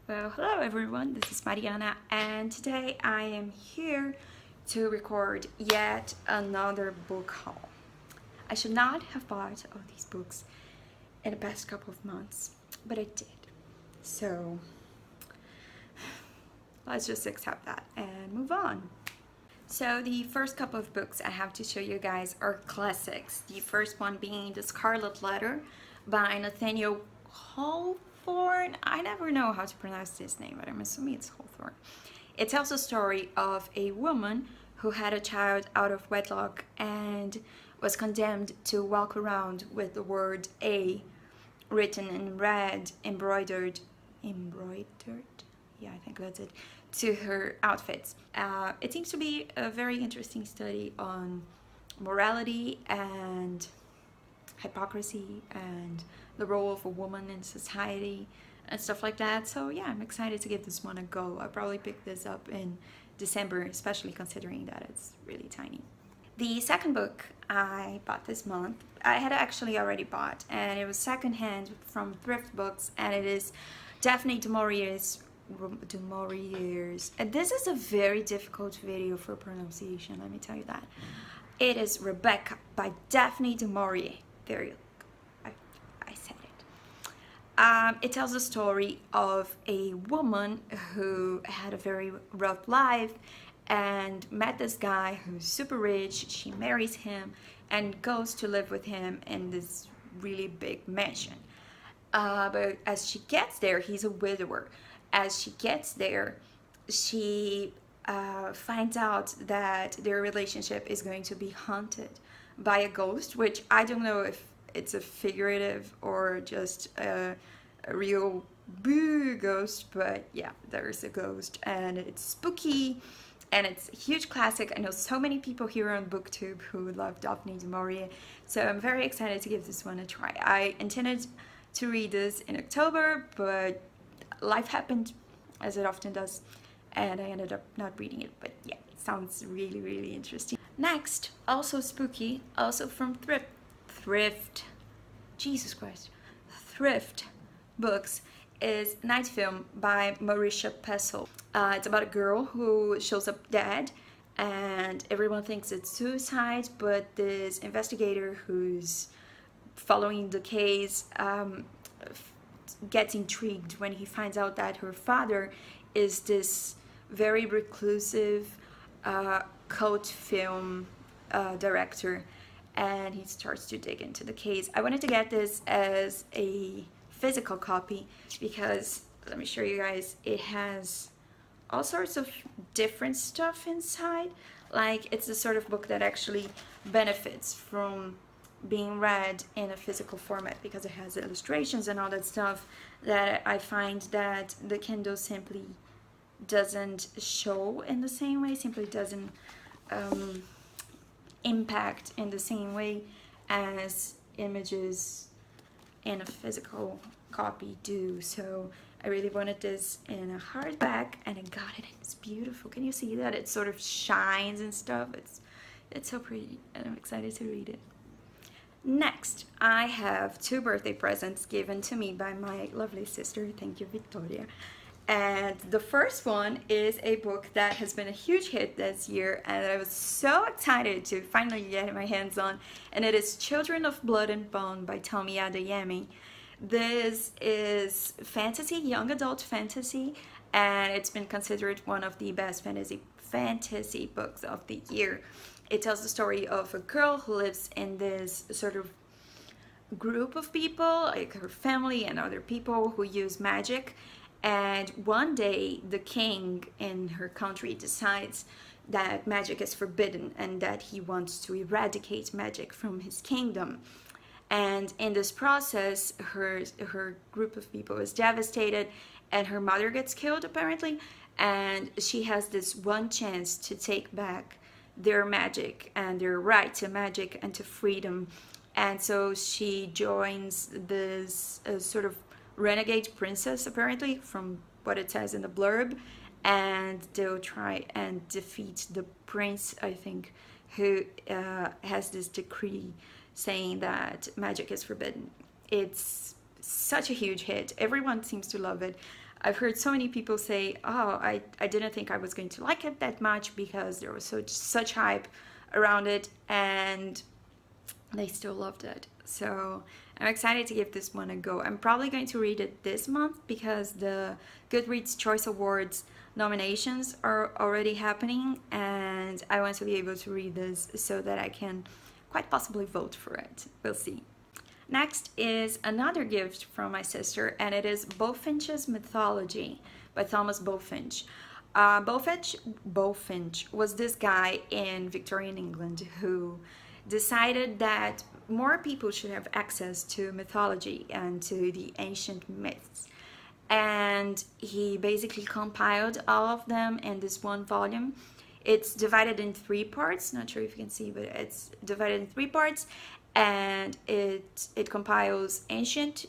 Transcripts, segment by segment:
Well, hello everyone, this is Mariana, and today I am here to record yet another book haul. I should not have bought all these books in the past couple of months, but I did. So let's just accept that and move on. So the first couple of books I have to show you guys are classics. The first one being The Scarlet Letter by Nathaniel Hawthorne. I never know how to pronounce this name, but I'm assuming it's Hawthorne. It tells the story of a woman who had a child out of wedlock and was condemned to walk around with the word A written in red, embroidered, yeah, I think that's it, to her outfits. It seems to be a very interesting study on morality and hypocrisy and the role of a woman in society and stuff like that. So yeah, I'm excited to give this one a go. I'll probably pick this up in December, especially considering that it's really tiny. The second book I bought this month, I had actually already bought, and it was secondhand from thrift books, and it is Daphne du Maurier's, and this is a very difficult video for pronunciation, let me tell you that. It is Rebecca by Daphne du Maurier. There you go, I said it. It tells the story of a woman who had a very rough life and met this guy who's super rich. She marries him and goes to live with him in this really big mansion. But as she gets there, he's a widower. As she gets there, she finds out that their relationship is going to be haunted by a ghost, which I don't know if it's a figurative or just a real boo ghost, but yeah, there's a ghost and it's spooky and it's a huge classic. I know so many people here on BookTube who love Daphne du Maurier, so I'm very excited to give this one a try. I intended to read this in October, but life happened, as it often does, and I ended up not reading it, but yeah, it sounds really, really interesting. Next, also spooky, also from thrift books, is Night Film by Marisha Pessel. It's about a girl who shows up dead, and everyone thinks it's suicide, but this investigator who's following the case gets intrigued when he finds out that her father is this very reclusive cult film director, and he starts to dig into the case. I wanted to get this as a physical copy because, let me show you guys, it has all sorts of different stuff inside. Like, it's the sort of book that actually benefits from being read in a physical format because it has illustrations and all that stuff that I find that the Kindle simply doesn't show in the same way, simply doesn't impact in the same way as images in a physical copy do. So I really wanted this in a hardback, and I got it. It's beautiful. Can you see that? It sort of shines and stuff. It's so pretty, and I'm excited to read it. Next, I have two birthday presents given to me by my lovely sister. Thank you, Victoria. And the first one is a book that has been a huge hit this year, and I was so excited to finally get my hands on, and it is Children of Blood and Bone by Tomi Adeyemi. This is fantasy, young adult fantasy, and it's been considered one of the best fantasy books of the year. It tells the story of a girl who lives in this sort of group of people, like her family and other people who use magic. And one day the king in her country decides that magic is forbidden and that he wants to eradicate magic from his kingdom. And in this process, her group of people is devastated, and her mother gets killed apparently, and she has this one chance to take back their magic and their right to magic and to freedom. And so she joins this sort of renegade princess, apparently, from what it says in the blurb, and they'll try and defeat the prince, I think, who has this decree saying that magic is forbidden. It's such a huge hit. Everyone seems to love it. I've heard so many people say, oh, I didn't think I was going to like it that much because there was such hype around it, and they still loved it. So I'm excited to give this one a go. I'm probably going to read it this month because the Goodreads Choice Awards nominations are already happening, and I want to be able to read this so that I can quite possibly vote for it. We'll see. Next is another gift from my sister, and it is Bulfinchs Mythology by Thomas Bulfinch. Bulfinch was this guy in Victorian England who decided that more people should have access to mythology and to the ancient myths. And he basically compiled all of them in this one volume. It's divided in 3 parts, not sure if you can see, but it's divided in 3 parts, and it compiles ancient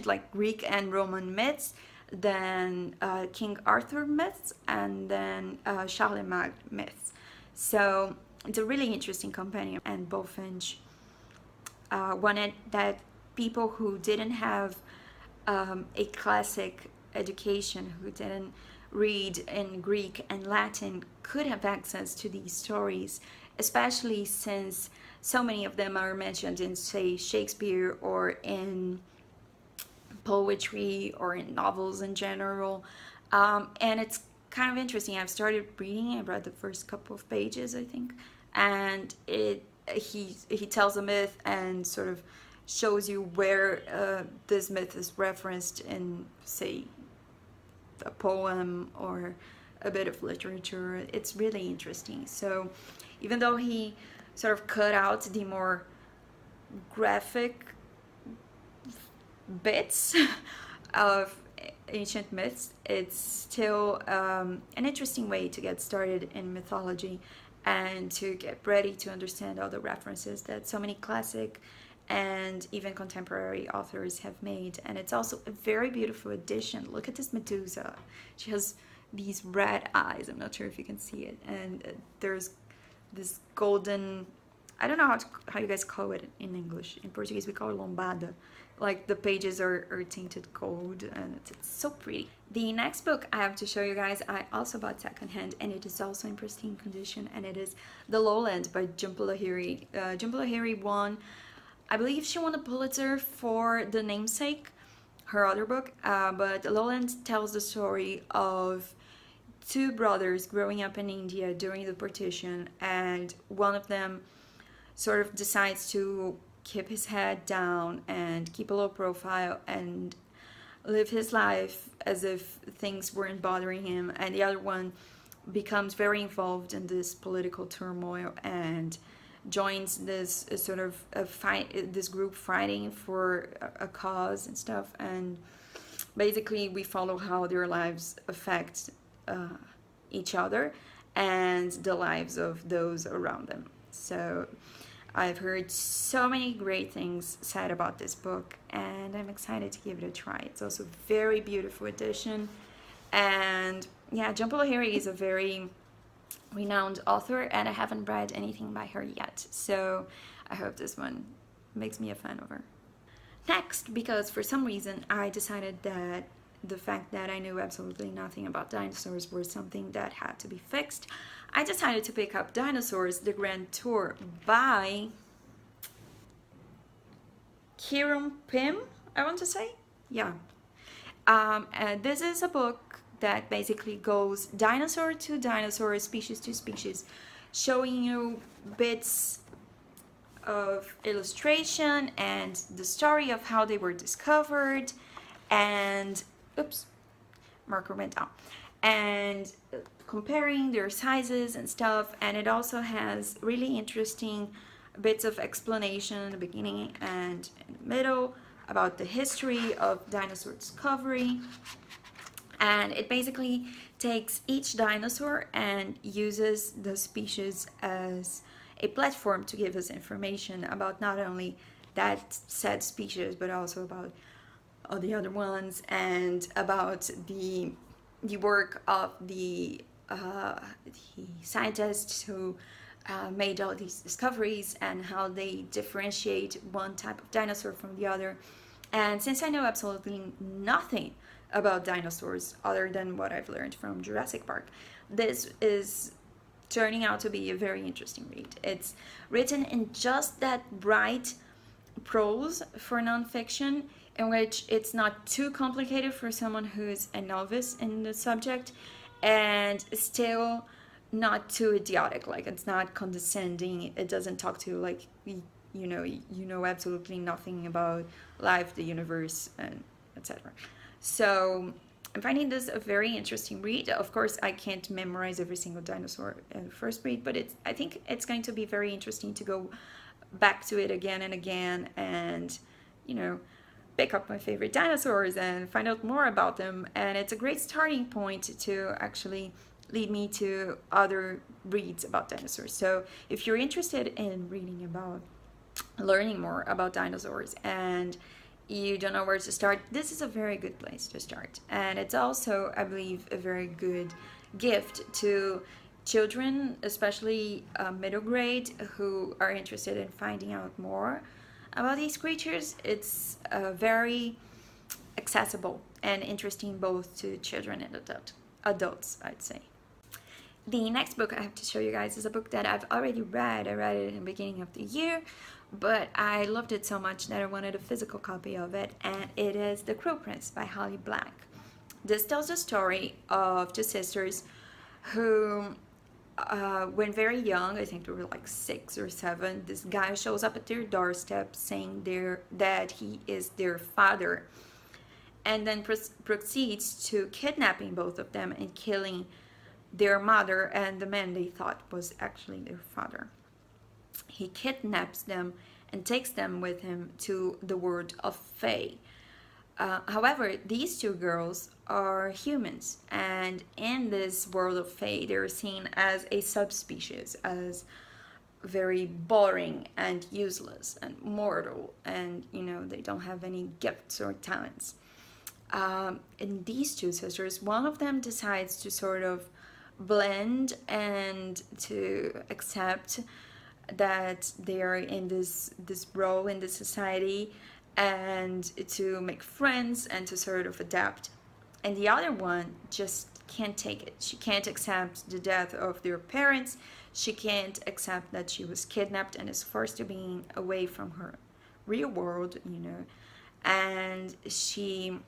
like Greek and Roman myths, then King Arthur myths, and then Charlemagne myths. So it's a really interesting companion, and Bulfinch wanted that people who didn't have a classic education, who didn't read in Greek and Latin, could have access to these stories, especially since so many of them are mentioned in, say, Shakespeare or in poetry or in novels in general. And it's kind of interesting. I've started reading. I read the first couple of pages, I think, and he tells a myth and sort of shows you where this myth is referenced in, say, a poem or a bit of literature. It's really interesting. So even though he sort of cut out the more graphic bits of ancient myths, it's still an interesting way to get started in mythology and to get ready to understand all the references that so many classic and even contemporary authors have made. And it's also a very beautiful edition. Look at this Medusa. She has these red eyes. I'm not sure if you can see it. And there's this golden, I don't know how you guys call it in English. In Portuguese, we call it lombada. Like the pages are tinted gold, and it's so pretty. The next book I have to show you guys, I also bought secondhand, and it is also in pristine condition, and it is The Lowland by Jhumpa Lahiri. Jhumpa Lahiri won, I believe she won a Pulitzer for The Namesake, her other book, but Lowland tells the story of 2 brothers growing up in India during the partition, and one of them sort of decides to keep his head down and keep a low profile and live his life as if things weren't bothering him, and the other one becomes very involved in this political turmoil and joins this sort of this group fighting for a cause and stuff. And basically we follow how their lives affect each other and the lives of those around them. So I've heard so many great things said about this book, and I'm excited to give it a try. It's also a very beautiful edition, and yeah, Jhumpa Lahiri is a very renowned author, and I haven't read anything by her yet, so I hope this one makes me a fan of her. Next, because for some reason I decided that the fact that I knew absolutely nothing about dinosaurs was something that had to be fixed, I decided to pick up Dinosaurs, The Grand Tour by Kiran Pim, I want to say? Yeah. And this is a book that basically goes dinosaur to dinosaur, species to species, showing you bits of illustration and the story of how they were discovered, and oops, marker went down, and comparing their sizes and stuff. And it also has really interesting bits of explanation in the beginning and in the middle about the history of dinosaur discovery. And it basically takes each dinosaur and uses the species as a platform to give us information about not only that said species, but also about all the other ones, and about the work of the scientists who made all these discoveries, and how they differentiate one type of dinosaur from the other. And since I know absolutely nothing about dinosaurs other than what I've learned from Jurassic Park, this is turning out to be a very interesting read. It's written in just that bright prose for nonfiction, in which it's not too complicated for someone who's a novice in the subject, and still not too idiotic. Like, it's not condescending. It doesn't talk to like you know absolutely nothing about life, the universe, and etc. So I'm finding this a very interesting read. Of course, I can't memorize every single dinosaur in the first read, but I think it's going to be very interesting to go back to it again and again, and pick up my favorite dinosaurs and find out more about them. And it's a great starting point to actually lead me to other reads about dinosaurs. So if you're interested in learning more about dinosaurs and you don't know where to start, this is a very good place to start. And it's also, I believe, a very good gift to children, especially middle grade, who are interested in finding out more about these creatures. It's very accessible and interesting both to children and adults, I'd say. The next book I have to show you guys is a book that I've already read. I read it in the beginning of the year, but I loved it so much that I wanted a physical copy of it, and it is The Cruel Prince by Holly Black. This tells the story of two sisters who, when very young, I think they were like 6 or 7, this guy shows up at their doorstep saying that he is their father, and then proceeds to kidnapping both of them and killing their mother and the man they thought was actually their father. He kidnaps them and takes them with him to the world of Fae. However, these two girls are humans, and in this world of Fae, they're seen as a subspecies, as very boring and useless and mortal, and they don't have any gifts or talents. And these two sisters, one of them decides to sort of blend and to accept that they are in this role in this society, and to make friends and to sort of adapt. And the other one just can't take it. She can't accept the death of their parents. She can't accept that she was kidnapped and is forced to be away from her real world, and she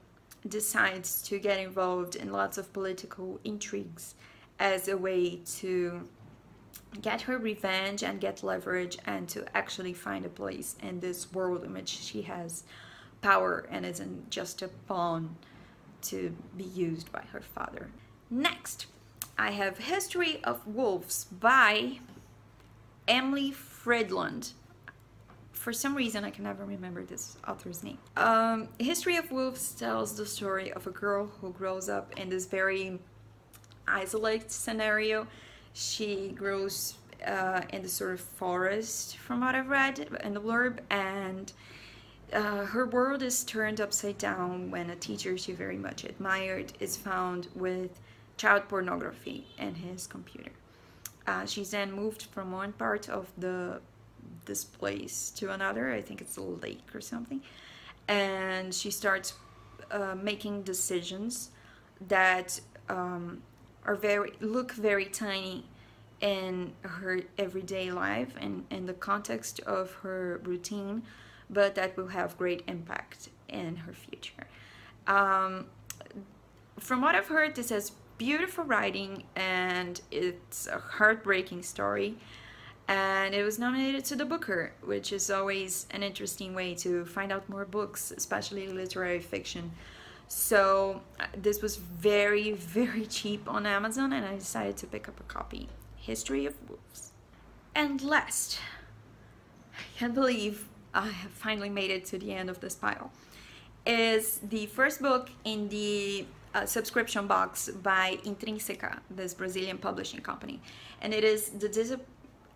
decides to get involved in lots of political intrigues as a way to get her revenge and get leverage, and to actually find a place in this world in which she has power and isn't just a pawn to be used by her father. Next, I have History of Wolves by Emily Fridland. For some reason, I can never remember this author's name. History of Wolves tells the story of a girl who grows up in this very isolated scenario. She grows in the sort of forest, from what I've read in the blurb, and her world is turned upside down when a teacher she very much admired is found with child pornography in his computer. She's then moved from one part of this place to another. I think it's a lake or something, and she starts making decisions that look very tiny in her everyday life and in the context of her routine, but that will have great impact in her future. From what I've heard, this has beautiful writing and it's a heartbreaking story, and it was nominated to the Booker, which is always an interesting way to find out more books, especially literary fiction. So this was very, very cheap on Amazon, and I decided to pick up a copy. History of Wolves. And last, I can't believe I have finally made it to the end of this pile, is the first book in the subscription box by Intrínseca, this Brazilian publishing company. And it is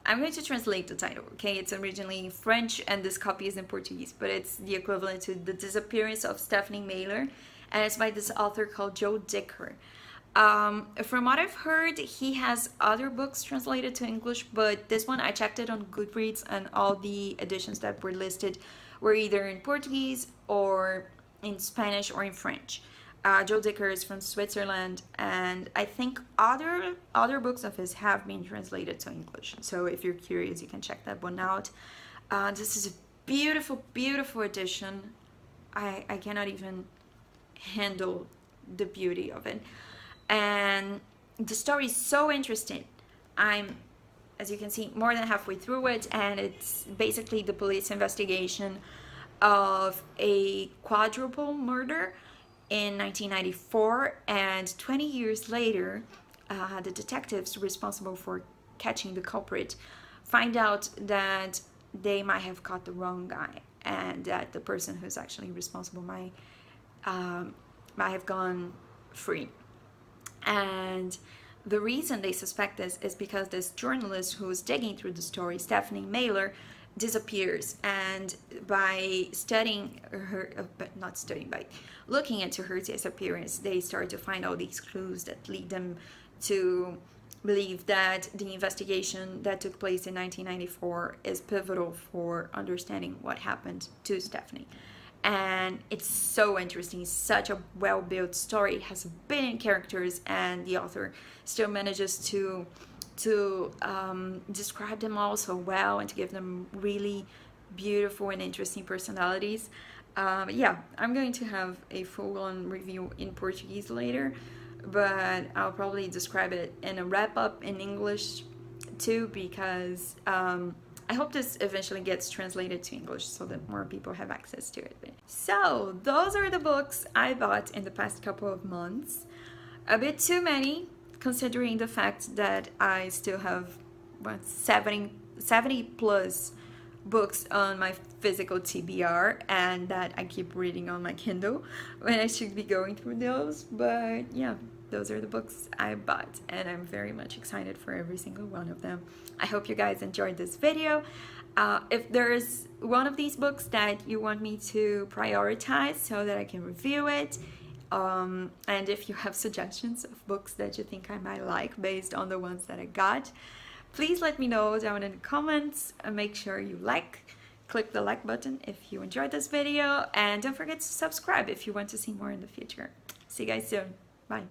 I'm going to translate the title, okay? It's originally French and this copy is in Portuguese, but it's the equivalent to The Disappearance of Stephanie Mailer, and it's by this author called Joe Dicker. From what I've heard, he has other books translated to English, but this one, I checked it on Goodreads, and all the editions that were listed were either in Portuguese or in Spanish or in French. Joe Dicker is from Switzerland, and I think other books of his have been translated to English. So if you're curious, you can check that one out. This is a beautiful, beautiful edition. I cannot even handle the beauty of it. And the story is so interesting. I'm, as you can see, more than halfway through it, and it's basically the police investigation of a quadruple murder in 1994, and 20 years later, the detectives responsible for catching the culprit find out that they might have caught the wrong guy, and that the person who's actually responsible might have gone free. And the reason they suspect this is because this journalist who's digging through the story, Stephanie Mailer, disappears, and by studying her, by looking into her disappearance, they start to find all these clues that lead them to believe that the investigation that took place in 1994 is pivotal for understanding what happened to Stephanie. And it's so interesting. It's such a well-built story. It has billion characters, and the author still manages to describe them all so well and to give them really beautiful and interesting personalities. Yeah, I'm going to have a full-on review in Portuguese later, but I'll probably describe it in a wrap-up in English too, because I hope this eventually gets translated to English so that more people have access to it. So those are the books I bought in the past couple of months. A bit too many, considering the fact that I still have 70 plus books on my physical TBR, and that I keep reading on my Kindle when I should be going through those. But yeah, those are the books I bought, and I'm very much excited for every single one of them. I hope you guys enjoyed this video. If there's one of these books that you want me to prioritize so that I can review it, and if you have suggestions of books that you think I might like based on the ones that I got, please let me know down in the comments. And make sure you click the like button if you enjoyed this video, and don't forget to subscribe if you want to see more in the future. See you guys soon. Bye.